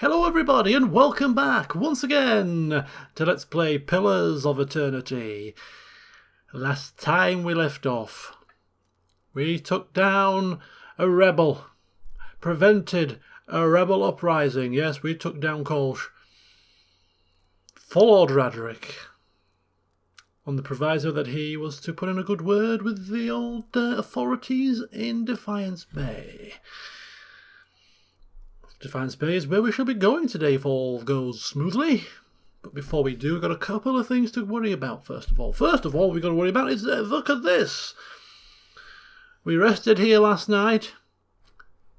Hello everybody and welcome back once again to Let's Play Pillars of Eternity. Last time we left off, we took down a rebel, prevented a rebel uprising. Yes, we took down Kolsch for Lord Raderick on the proviso that he was to put in a good word with the old authorities in Defiance Bay. Defiance Bay is where we shall be going today if all goes smoothly. But before we do, we've got a couple of things to worry about first of all. First of all, we've got to worry about is, look at this. We rested here last night.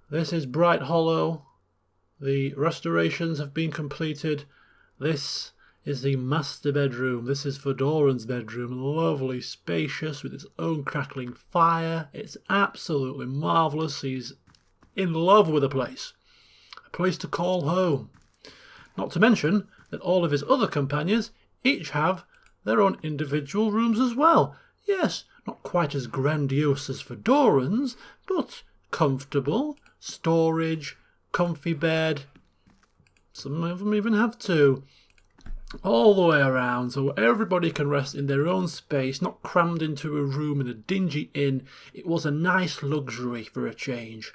This is Bright Hollow. The restorations have been completed. This is the master bedroom. This is Fedoran's bedroom. Lovely, spacious, with its own crackling fire. It's absolutely marvellous. He's in love with the place. Place to call home. Not to mention that all of his other companions each have their own individual rooms as well. Yes, not quite as grandiose as Fedoran's, but comfortable, storage, comfy bed. Some of them even have two. All the way around, so everybody can rest in their own space, not crammed into a room in a dingy inn. It was a nice luxury for a change.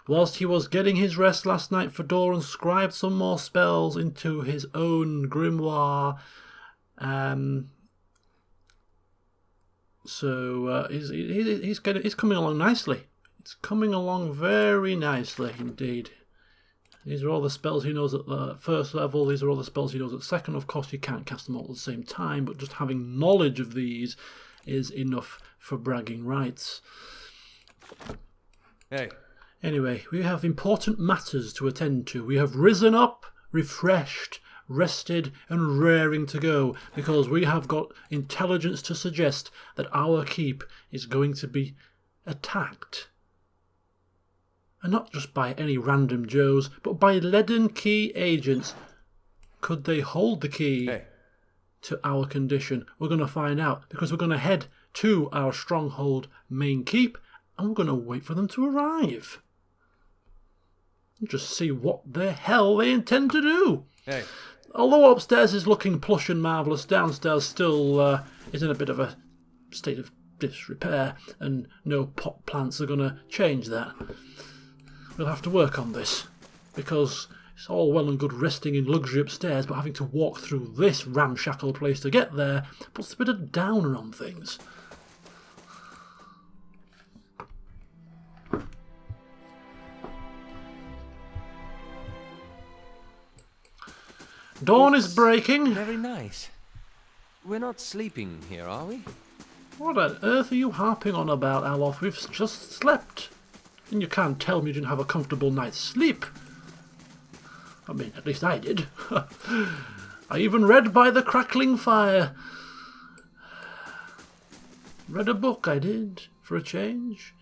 Whilst he was getting his rest last night, Fedoran scribed some more spells into his own grimoire. He's coming along nicely. It's coming along very nicely indeed. These are all the spells he knows at the first level. These are all the spells he knows at second. Of course, you can't cast them all at the same time, but just having knowledge of these is enough for bragging rights. Hey. Anyway, we have important matters to attend to. We have risen up, refreshed, rested and raring to go because we have got intelligence to suggest that our keep is going to be attacked. And not just by any random Joes, but by leaden key agents. Could they hold the key to our condition? We're going to find out because we're going to head to our stronghold main keep and we're going to wait for them to arrive. Just see what the hell they intend to do. Hey. Although upstairs is looking plush and marvellous, downstairs still is in a bit of a state of disrepair, and no pot plants are going to change that. We'll have to work on this, because it's all well and good resting in luxury upstairs, but having to walk through this ramshackle place to get there puts a bit of downer on things. Dawn is breaking. Very nice. We're not sleeping here, are we? What on earth are you harping on about, Alof? We've just slept. And you can't tell me you didn't have a comfortable night's sleep. I mean, at least I did. I even read by the crackling fire. Read a book, I did, for a change.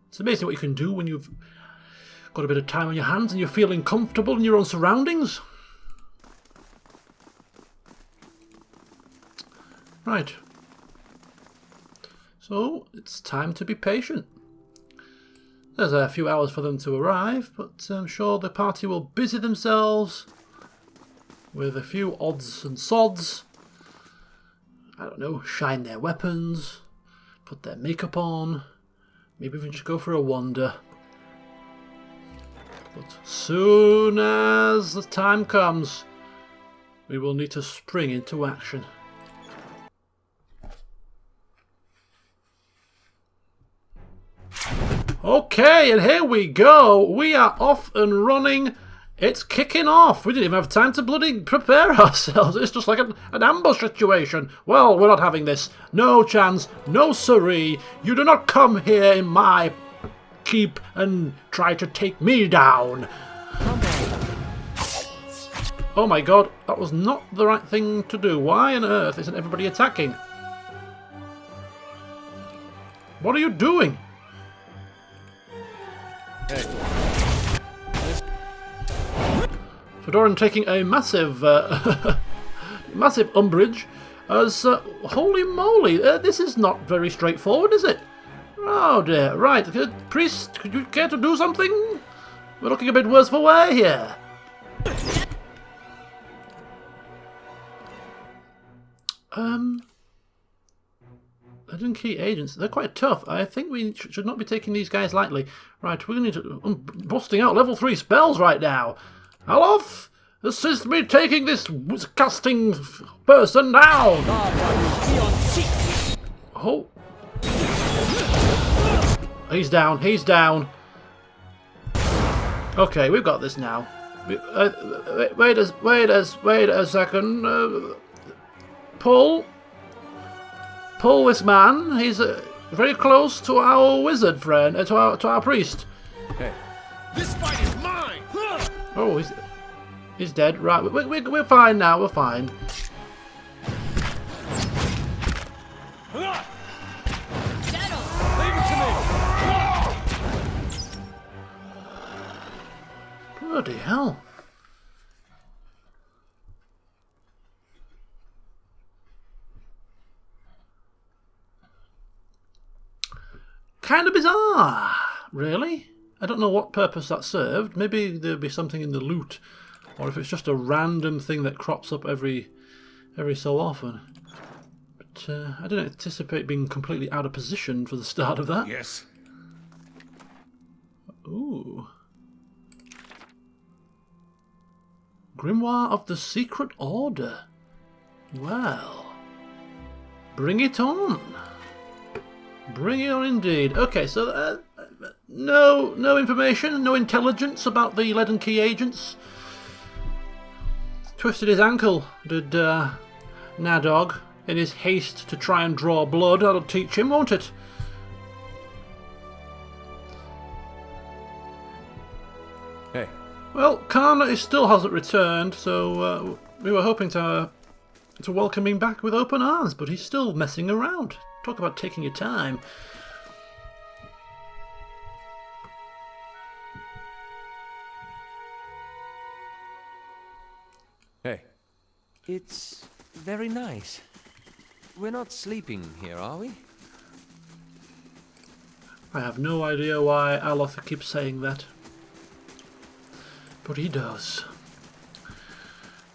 It's amazing what you can do when you've got a bit of time on your hands and you're feeling comfortable in your own surroundings. Right. So, it's time to be patient. There's a few hours for them to arrive, but I'm sure the party will busy themselves with a few odds and sods. I don't know, shine their weapons, put their makeup on, maybe even just go for a wander. But soon as the time comes, we will need to spring into action. Okay, and here we go. We are off and running. It's kicking off. We didn't even have time to bloody prepare ourselves. It's just like an ambush situation. Well, we're not having this. No chance. No siree. You do not come here in my keep and try to take me down. Oh my god, that was not the right thing to do. Why on earth isn't everybody attacking? What are you doing? Fedoran taking a massive massive umbrage as holy moly, this is not very straightforward, is it? Oh dear, right, priest, could you care to do something? We're looking a bit worse for wear here. Leaden key agents. They're quite tough. I think we should not be taking these guys lightly. Right, we're going to need to... I'm busting out level 3 spells right now. Alof, assist me taking this casting person down. Oh. He's down. He's down. Okay, we've got this now. Wait a second. Pull this man. He's very close to our wizard friend, to our priest. Hey, this fight is mine. Oh, he's dead. Right, we're fine now. We're fine. Leave it to me. Bloody hell. Kind of bizarre, really. I don't know what purpose that served. Maybe there'll be something in the loot, or if it's just a random thing that crops up every so often. But I didn't anticipate being completely out of position for the start of that. Yes. Ooh. Grimoire of the Secret Order. Well, bring it on. Bring it on indeed. Okay, so no information, no intelligence about the Leaden Key agents. Twisted his ankle, did Nadog, in his haste to try and draw blood. That'll teach him, won't it? Hey. Well, Khan still hasn't returned, so we were hoping to welcome him back with open arms, but he's still messing around. Talk about taking your time. Hey. It's very nice. We're not sleeping here, are we? I have no idea why Aloth keeps saying that. But he does.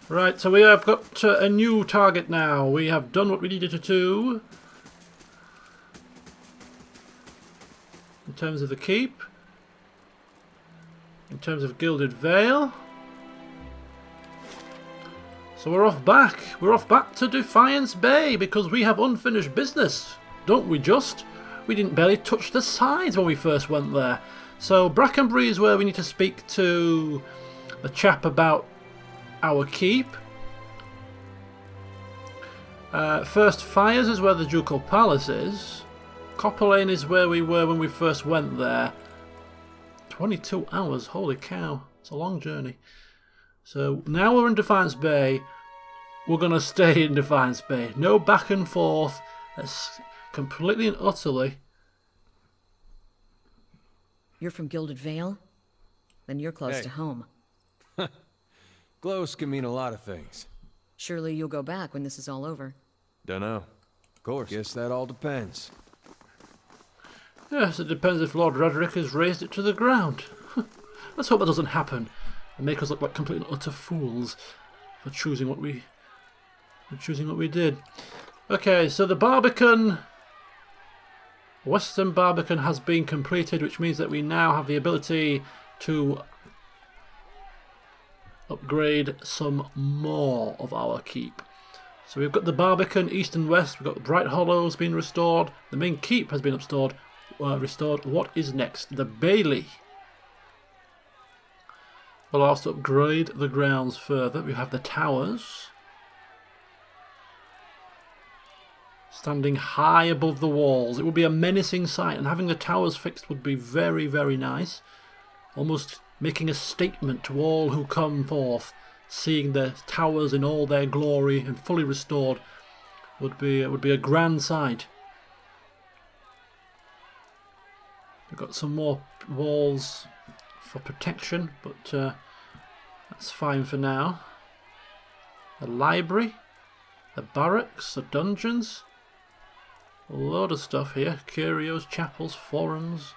Right, so we have got a new target now. We have done what we needed to do. In terms of the keep. In terms of Gilded Vale. So we're off back. We're off back to Defiance Bay because we have unfinished business. Don't we just? We didn't barely touch the sides when we first went there. So Brackenbury is where we need to speak to the chap about our keep. First Fires is where the Ducal Palace is. Copper Lane is where we were when we first went there. 22 hours, holy cow. It's a long journey. So now we're in Defiance Bay. We're going to stay in Defiance Bay. No back and forth. That's completely and utterly. You're from Gilded Vale? Then you're close Hey. to home. Close can mean a lot of things. Surely you'll go back when this is all over. Dunno. Of course. Guess that all depends. Yes, it depends if Lord Roderick has razed it to the ground. Let's hope that doesn't happen and make us look like complete and utter fools for choosing what we did. Okay, so the Barbican, Western Barbican has been completed, which means that we now have the ability to upgrade some more of our keep. So we've got the Barbican East and West, we've got the Bright Hollows being restored, the main keep has been restored. What is next? The Bailey. We'll also upgrade the grounds further. We have the towers. Standing high above the walls. It would be a menacing sight, and having the towers fixed would be very, very nice. Almost making a statement to all who come forth. Seeing the towers in all their glory and fully restored would be a grand sight. We've got some more walls for protection, but that's fine for now. The library, the barracks, the dungeons, a load of stuff here. Curios, chapels, forums.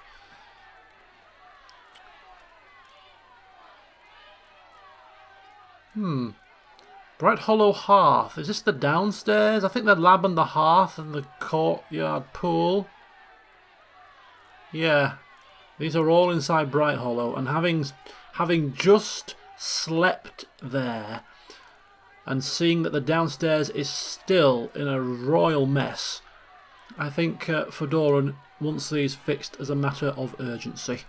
Bright Hollow Hearth. Is this the downstairs? I think the lab and the hearth and the courtyard pool. Yeah. These are all inside Bright Hollow. And having just slept there and seeing that the downstairs is still in a royal mess, I think Fedoran wants these fixed as a matter of urgency.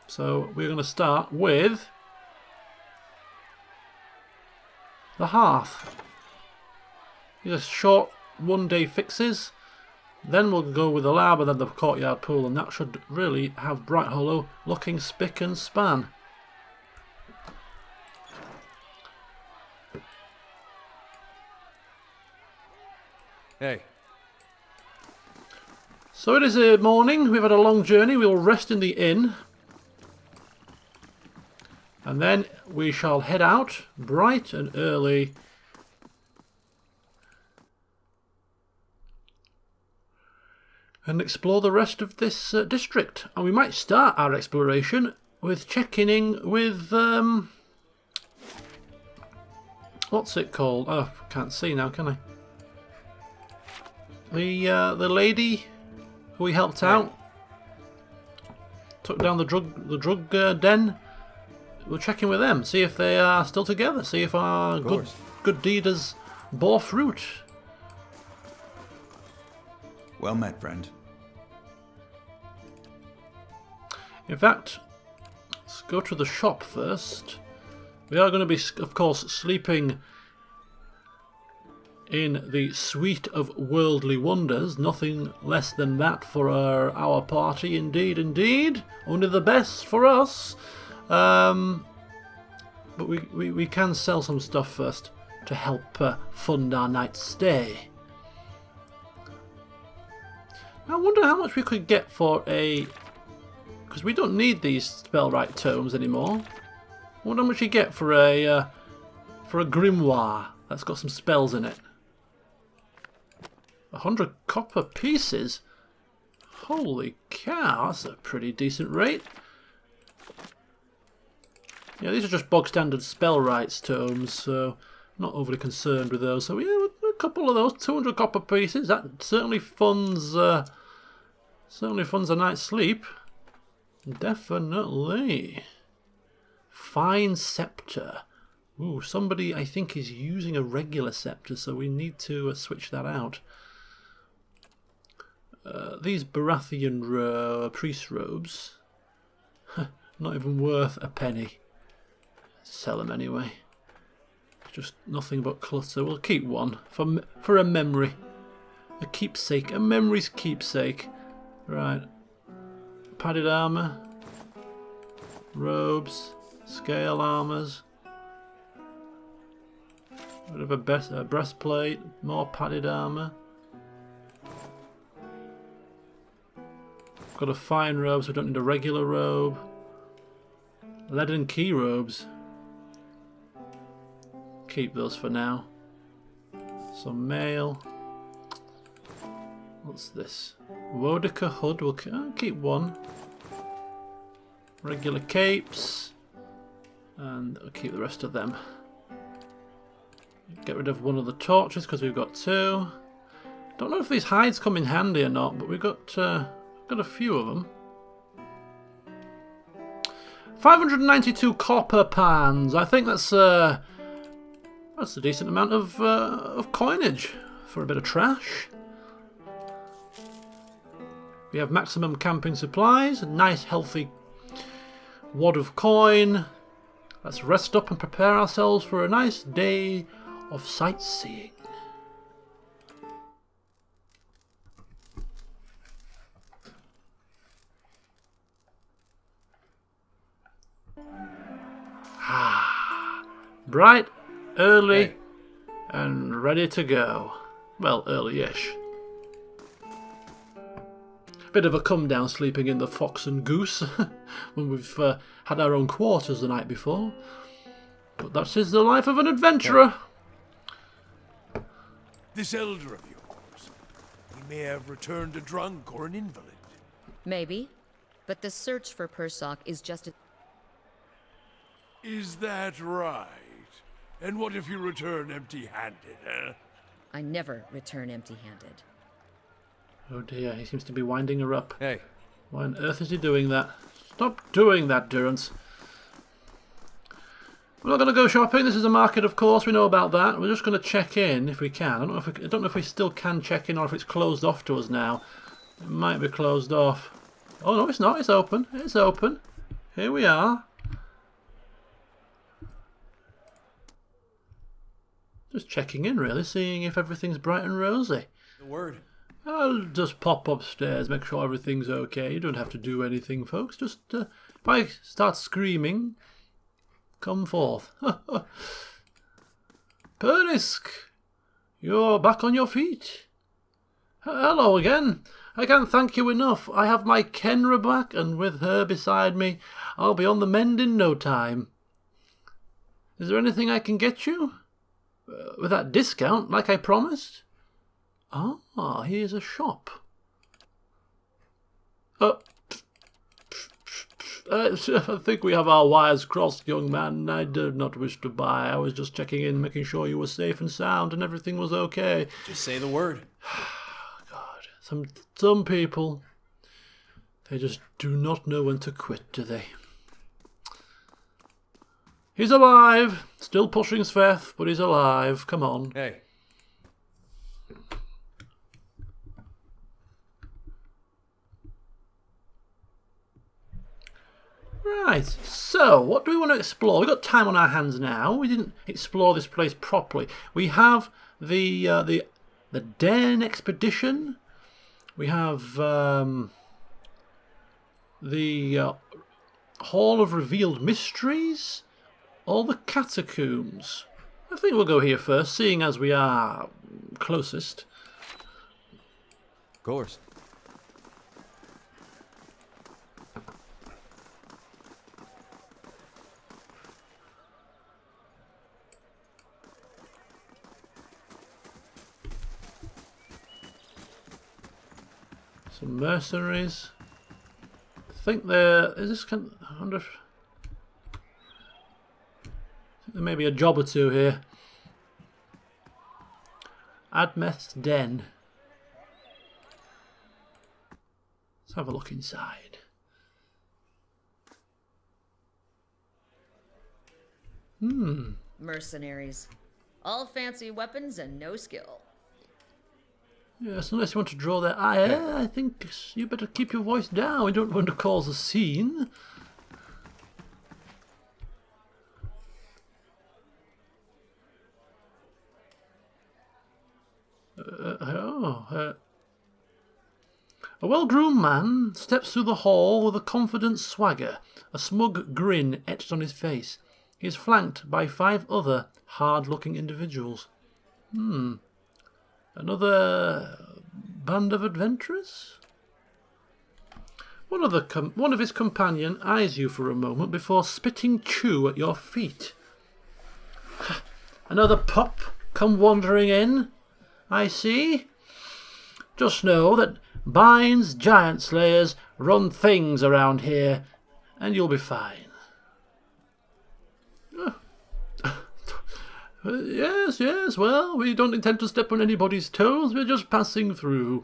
So we're going to start with the hearth. These are short one-day fixes. Then we'll go with the lab and then the courtyard pool, and that should really have Bright Hollow looking spick and span. Hey. So it is a morning. We've had a long journey. We will rest in the inn. And then we shall head out bright and early and explore the rest of this district. And we might start our exploration with checking in with what's it called? Oh, I can't see now, can I? The lady who we helped out, took down the drug den. We'll check in with them, see if they are still together, see if our good deed has bore fruit. Well met, friend. In fact, let's go to the shop first. We are going to be, of course, sleeping in the suite of worldly wonders. Nothing less than that for our party, indeed, indeed. Only the best for us. But we can sell some stuff first to help fund our night's stay. I wonder how much we could get for a... because we don't need these spellwrite tomes anymore. I wonder how much you get for a grimoire that's got some spells in it. 100 copper pieces? Holy cow, that's a pretty decent rate. Yeah, these are just bog standard spellwrites tomes, so I'm not overly concerned with those. So yeah, a couple of those, 200 copper pieces. That certainly funds a night's sleep. Definitely. Fine scepter. Ooh, somebody I think is using a regular scepter, so we need to switch that out. These Barathian priest robes, not even worth a penny. Sell them anyway. Just nothing but clutter. We'll keep one for a memory, a keepsake, a memory's keepsake. Right. Padded armor, robes, scale armors. Bit of a breastplate, more padded armor. Got a fine robe, so we don't need a regular robe. Leaden key robes. Keep those for now. Some mail. What's this? Wodica hood. We'll keep one. Regular capes. And I'll keep the rest of them. Get rid of one of the torches because we've got two. Don't know if these hides come in handy or not, but we've got a few of them. 592 copper pans. I think that's a decent amount of coinage for a bit of trash. We have maximum camping supplies, a nice healthy wad of coin. Let's rest up and prepare ourselves for a nice day of sightseeing. Bright, early, and ready to go. Well, early-ish. Bit of a come down sleeping in the Fox and Goose when we've had our own quarters the night before. But that is the life of an adventurer. This elder of yours, he may have returned a drunk or an invalid. Maybe. But the search for Persock is just Is that right? And what if you return empty-handed, eh? I never return empty-handed. Oh dear, he seems to be winding her up. Hey, Why on earth is he doing that? Stop doing that, Durrance. We're not going to go shopping. This is a market, of course. We know about that. We're just going to check in if we can. I don't know if we still can check in or if it's closed off to us now. It might be closed off. Oh no, it's not. It's open. It's open. Here we are. Just checking in, really, seeing if everything's bright and rosy. the word. I'll just pop upstairs, make sure everything's okay. You don't have to do anything, folks. Just, if I start screaming, come forth. Pernisk, you're back on your feet. Hello again. I can't thank you enough. I have my Kenra back, and with her beside me, I'll be on the mend in no time. Is there anything I can get you? With that discount, like I promised? Ah, here's a shop. I think we have our wires crossed, young man. I did not wish to buy. I was just checking in, making sure you were safe and sound and everything was okay. Just say the word. God, some people, they just do not know when to quit, do they? He's alive. Still pushing Sveth, but he's alive. Come on. Hey. Right, so what do we want to explore? We've got time on our hands now. We didn't explore this place properly. We have the Den expedition. We have the Hall of Revealed Mysteries. All the catacombs. I think we'll go here first, seeing as we are closest. Of course. Some mercenaries. I think there is this kind. I wonder if there may be a job or two here. Admeth's Den. Let's have a look inside. Mercenaries. All fancy weapons and no skill. Yes, unless you want to draw their ire, I think you better keep your voice down. We don't want to cause a scene. A well-groomed man steps through the hall with a confident swagger, a smug grin etched on his face. He is flanked by 5 other hard-looking individuals. Another band of adventurers? One of his companion eyes you for a moment before spitting chew at your feet. Another pup come wandering in, I see. Just know that Bynes Giant Slayers run things around here, and you'll be fine. Yes, well, we don't intend to step on anybody's toes, we're just passing through.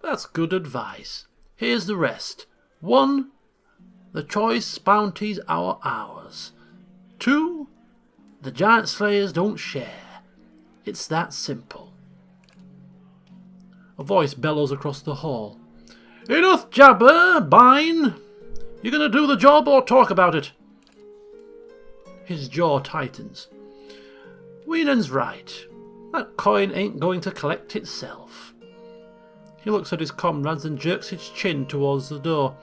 That's good advice. Here's the rest. 1, the choice bounties are ours. 2, the Giant Slayers don't share. It's that simple. A voice bellows across the hall. Enough jabber, Bine! You gonna do the job or talk about it? His jaw tightens. Weenan's right. That coin ain't going to collect itself. He looks at his comrades and jerks his chin towards the door.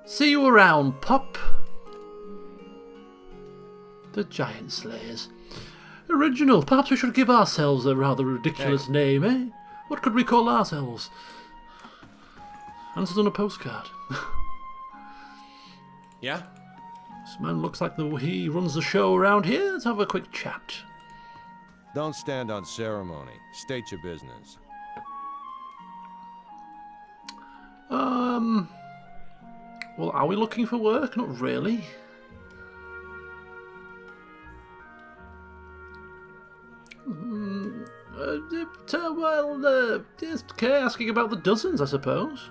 See you around, pup. The Giant Slayers. Original. Perhaps we should give ourselves a rather ridiculous name, eh? What could we call ourselves? Answers on a postcard. Yeah? This man looks like he runs the show around here. Let's have a quick chat. Don't stand on ceremony. State your business. Well, are we looking for work? Not really. Yes, okay, asking about the dozens, I suppose.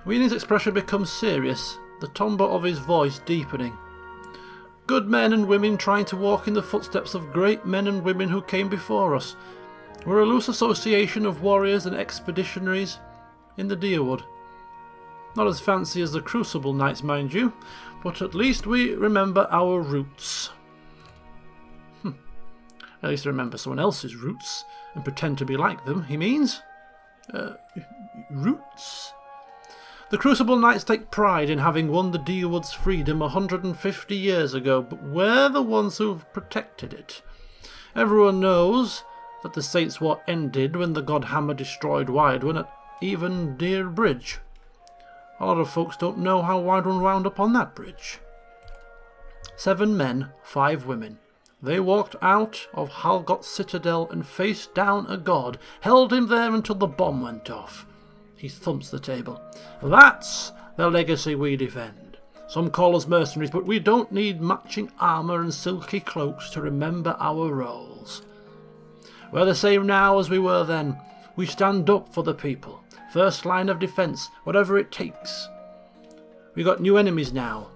Weening's expression becomes serious, the timbre of his voice deepening. Good men and women trying to walk in the footsteps of great men and women who came before us. We're a loose association of warriors and expeditionaries in the Deerwood. Not as fancy as the Crucible Knights, mind you, but at least we remember our roots. At least remember someone else's roots and pretend to be like them, he means. Roots? The Crucible Knights take pride in having won the Deerwood's freedom 150 years ago, but we're the ones who've protected it. Everyone knows that the Saints' War ended when the Godhammer destroyed Widewan at Even Deer Bridge. A lot of folks don't know how Widewan wound up on that bridge. 7 men, 5 women. They walked out of Halgot's citadel and faced down a god, held him there until the bomb went off. He thumps the table. That's the legacy we defend. Some call us mercenaries, but we don't need matching armour and silky cloaks to remember our roles. We're the same now as we were then. We stand up for the people. First line of defence, whatever it takes. We got new enemies now.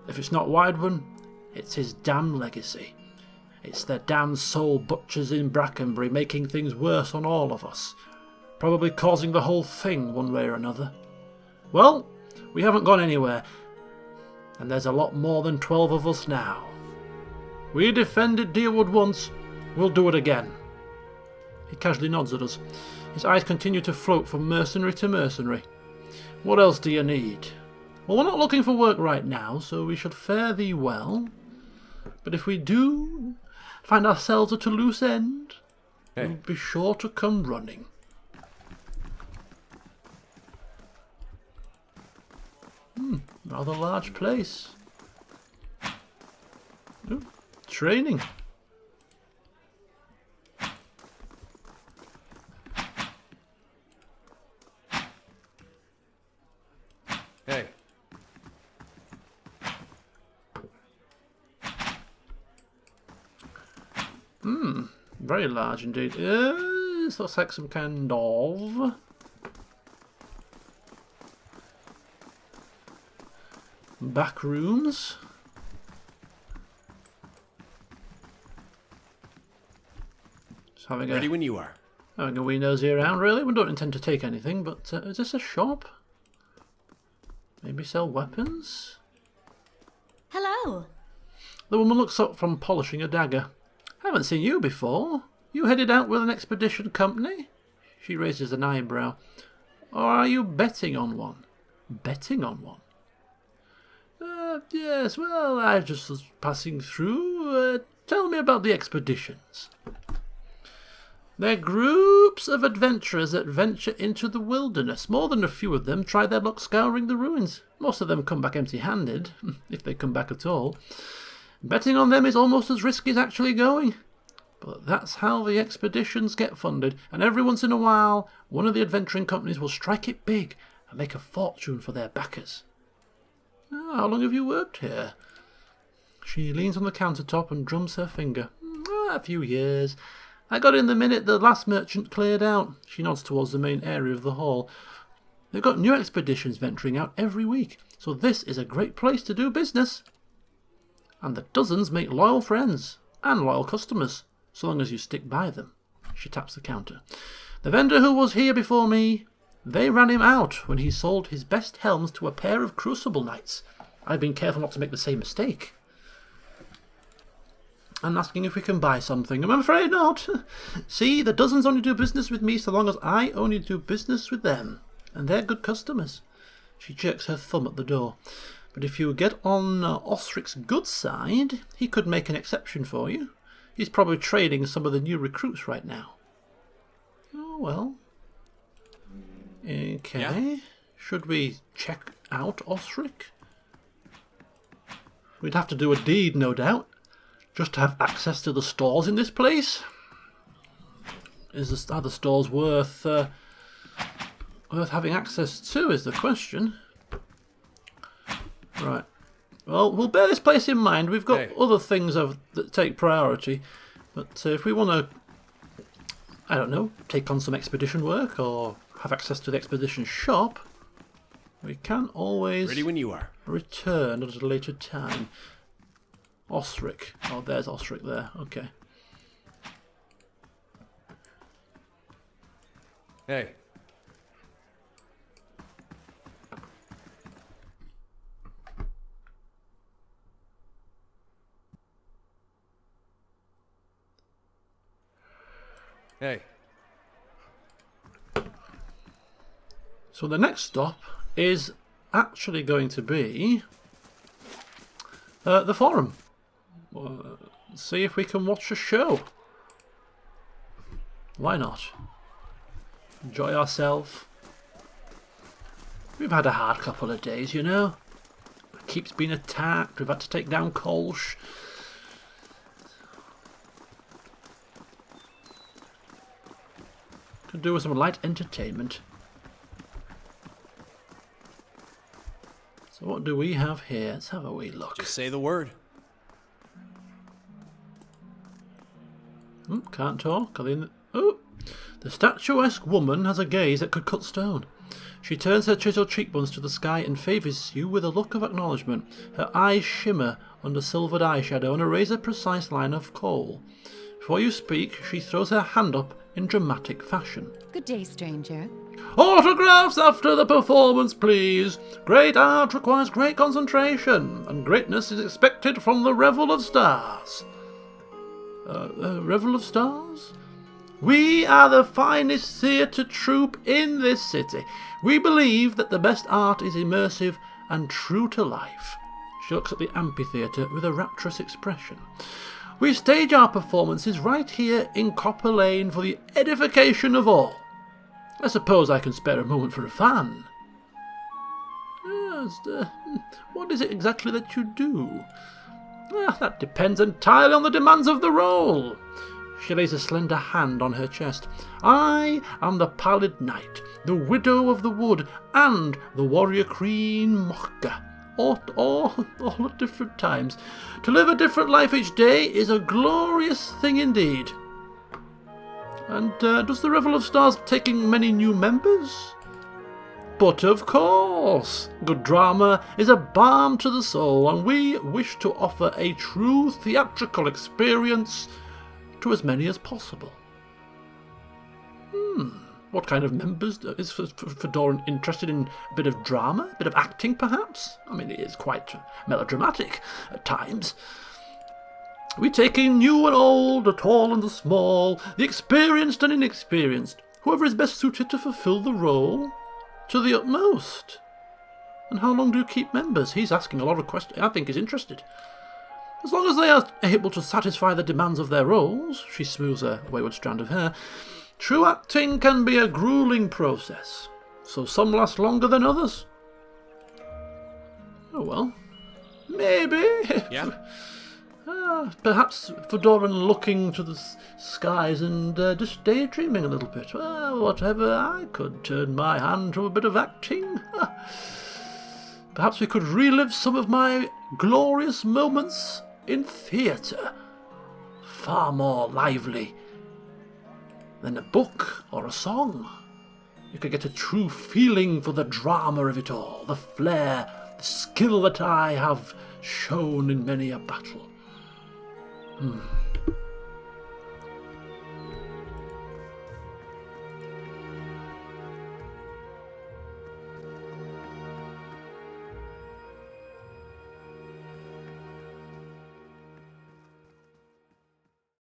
If it's not Widewan, it's his damn legacy. It's their damn soul butchers in Brackenbury making things worse on all of us. Probably causing the whole thing one way or another. Well, we haven't gone anywhere. And there's a lot more than 12 of us now. We defended Deerwood once, we'll do it again. He casually nods at us. His eyes continue to float from mercenary to mercenary. What else do you need? Well, we're not looking for work right now, so we should fare thee well. But if we do find ourselves at a loose end, we'll be sure to come running. Rather large place. Ooh, training. Hey. Very large indeed. This looks like some kind of back rooms. Just having Ready when you are. having a wee nosy around, really. We don't intend to take anything, but is this a shop? Maybe sell weapons? Hello. The woman looks up from polishing a dagger. Haven't seen you before. You headed out with an expedition company? She raises an eyebrow. Or are you betting on one? Betting on one? Yes, well, I just was passing through. Tell me about the expeditions. They're groups of adventurers that venture into the wilderness. More than a few of them try their luck scouring the ruins. Most of them come back empty-handed, if they come back at all. Betting on them is almost as risky as actually going. But that's how the expeditions get funded, and every once in a while, one of the adventuring companies will strike it big and make a fortune for their backers. How long have you worked here? She leans on the countertop and drums her finger. A few years. I got in the minute the last merchant cleared out. She nods towards the main area of the hall. They've got new expeditions venturing out every week, so this is a great place to do business. And the dozens make loyal friends and loyal customers, so long as you stick by them. She taps the counter. The vendor who was here before me, they ran him out when he sold his best helms to a pair of Crucible Knights. I've been careful not to make the same mistake. And asking if we can buy something. I'm afraid not. See, the dozens only do business with me so long as I only do business with them. And they're good customers. She jerks her thumb at the door. But if you get on Osric's good side, he could make an exception for you. He's probably trading some of the new recruits right now. Oh, well. Okay. Yeah. Should we check out Osric? We'd have to do a deed, no doubt, just to have access to the stores in this place. Are the stores worth having access to, is the question. Right. Well, we'll bear this place in mind. We've got other things that take priority. But if we want to I don't know, take on some expedition work or have access to the expedition shop, we can always Ready when you are. return at a later time. Osric. Oh, there's Osric there. Okay. Hey. Hey. So the next stop is actually going to be the forum. See if we can watch a show. Why not? Enjoy ourselves. We've had a hard couple of days, you know. Keep's been attacked. We've had to take down Kolsch. Could do with some light entertainment. So what do we have here? Let's have a wee look. Just say the word. Can't talk. Are they in the... Oh! The statuesque woman has a gaze that could cut stone. She turns her chiseled cheekbones to the sky and favours you with a look of acknowledgement. Her eyes shimmer under silvered eyeshadow and a razor-precise line of kohl. Before you speak, she throws her hand up in dramatic fashion. Good day, stranger. Autographs after the performance, please. Great art requires great concentration, and greatness is expected from the Revel of Stars. Revel of Stars? We are the finest theatre troupe in this city. We believe that the best art is immersive and true to life. She looks at the amphitheatre with a rapturous expression. We stage our performances right here in Copper Lane for the edification of all. I suppose I can spare a moment for a fan. Yes, what is it exactly that you do? That depends entirely on the demands of the role. She lays a slender hand on her chest. I am the Pallid Knight, the Widow of the Wood, and the Warrior Queen Mokka. All at different times. To live a different life each day is a glorious thing indeed. And does the Revel of Stars taking many new members? But of course! Good drama is a balm to the soul, and we wish to offer a true theatrical experience to as many as possible. What kind of members is Fedoran interested in? A bit of drama? A bit of acting, perhaps? I mean, it is quite melodramatic at times. We take in new and old, the tall and the small, the experienced and inexperienced, whoever is best suited to fulfil the role to the utmost. And how long do you keep members? He's asking a lot of questions. I think he's interested. As long as they are able to satisfy the demands of their roles, she smooths a wayward strand of hair. True acting can be a grueling process, so some last longer than others. Oh well, maybe. Yeah? Perhaps Fedoran looking to the skies and just daydreaming a little bit. Well, whatever, I could turn my hand to a bit of acting. Perhaps we could relive some of my glorious moments in theatre. Far more lively than a book or a song. You could get a true feeling for the drama of it all, the flair, the skill that I have shown in many a battle.